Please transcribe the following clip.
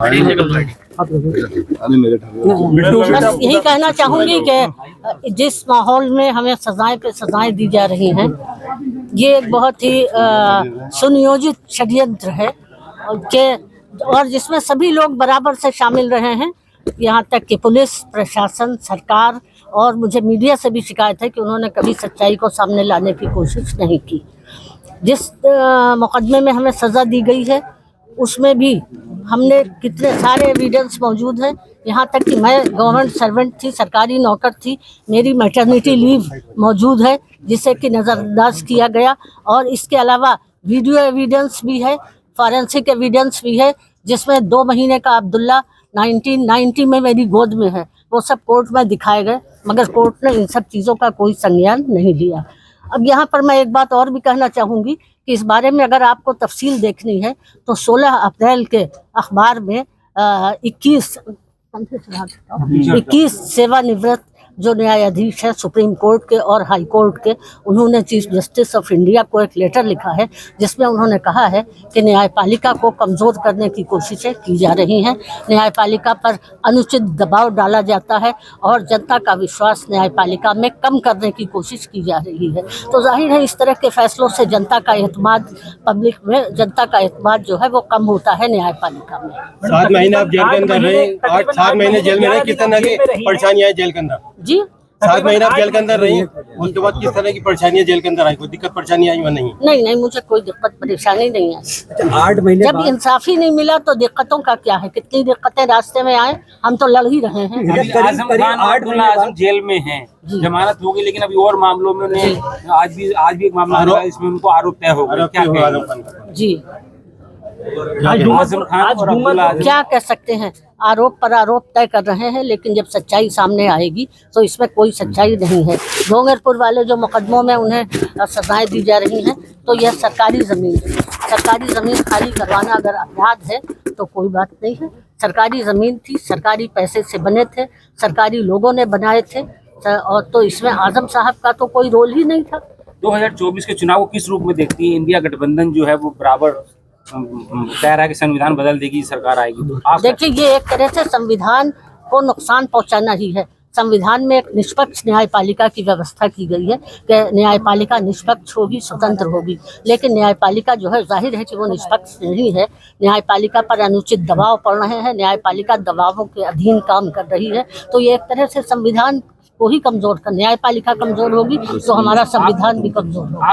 बस यही कहना चाहूंगी कि जिस माहौल में हमें सजाएं पे सजाएं दी जा रही हैं, ये एक बहुत ही सुनियोजित षड्यंत्र है और जिसमें सभी लोग बराबर से शामिल रहे हैं। यहाँ तक कि पुलिस प्रशासन, सरकार और मुझे मीडिया से भी शिकायत है कि उन्होंने कभी सच्चाई को सामने लाने की कोशिश नहीं की। जिस मुकदमे में हमें सज़ा दी गई है उसमें भी हमने कितने सारे एविडेंस मौजूद हैं। यहाँ तक कि मैं गवर्नमेंट सर्वेंट थी, सरकारी नौकर थी, मेरी मैटरनिटी लीव मौजूद है जिसे कि नज़रअंदाज किया गया। और इसके अलावा वीडियो एविडेंस भी है, फॉरेंसिक एविडेंस भी है, जिसमें 2 महीने का अब्दुल्ला 1990 में मेरी गोद में है। वो सब कोर्ट में दिखाए गए, मगर कोर्ट ने इन सब चीज़ों का कोई संज्ञान नहीं लिया। अब यहाँ पर मैं एक बात और भी कहना चाहूँगी कि इस बारे में अगर आपको तफसील देखनी है तो 16 अप्रैल के अखबार में 21 सेवानिवृत्त जो न्यायाधीश है सुप्रीम कोर्ट के और हाई कोर्ट के, उन्होंने चीफ जस्टिस ऑफ इंडिया को एक लेटर लिखा है जिसमें उन्होंने कहा है कि न्यायपालिका को कमज़ोर करने की कोशिशें की जा रही हैं, न्यायपालिका पर अनुचित दबाव डाला जाता है और जनता का विश्वास न्यायपालिका में कम करने की कोशिश की जा रही है। तो जाहिर है इस तरह के फैसलों से जनता का एतमाद, पब्लिक में जनता का एतमाद जो है वो कम होता है न्यायपालिका में। 7 महीने आप जेल के अंदर रहे, 7 महीने जेल में रहे, किस तरह की परेशानियां जेल के अंदर? जी 7 महीने आप जेल के अंदर रही, उसके बाद किस तरह की परेशानियां जेल के अंदर आई? कोई दिक्कत परेशानी आई? नहीं, मुझे कोई दिक्कत परेशानी नहीं है। 8 महीने जब इंसाफी नहीं मिला तो दिक्कतों का क्या है? कितनी दिक्कतें रास्ते में आए, हम तो लड़ ही रहे हैं। आजम जेल में हैं, जमानत होगी, लेकिन अभी और मामलों में उन्हें आज भी एक मामला है, इसमें उनको आरोप तय हो गया। क्या जी आजम खान और अब्दुल्ला क्या कह सकते हैं? आरोप पर आरोप तय कर रहे हैं, लेकिन जब सच्चाई सामने आएगी तो इसमें कोई सच्चाई नहीं है। डोंगरपुर वाले जो मुकदमों में उन्हें सजाएं दी जा रही हैं, तो यह सरकारी ज़मीन खाली करवाना अगर अपराध है तो कोई बात नहीं है। सरकारी ज़मीन थी, सरकारी पैसे से बने थे, सरकारी लोगों ने बनाए थे, और तो इसमें आजम साहब का तो कोई रोल ही नहीं था। 2024 के चुनाव को किस रूप में देखती है? इंडिया गठबंधन जो है वो बराबर कह रहा है कि संविधान बदल देगी, सरकार आएगी, तो आप देखिए ये एक तरह से संविधान को नुकसान पहुंचाना ही है। संविधान में एक निष्पक्ष न्यायपालिका की व्यवस्था की गई है कि न्यायपालिका निष्पक्ष होगी, स्वतंत्र होगी, लेकिन न्यायपालिका जो है जाहिर है कि वो निष्पक्ष नहीं है। न्यायपालिका पर अनुचित दबाव पड़ रहे हैं, न्यायपालिका दबावों के अधीन काम कर रही है। तो ये एक तरह से संविधान को ही कमज़ोर कर, न्यायपालिका कमज़ोर होगी तो हमारा संविधान भी कमज़ोर होगा।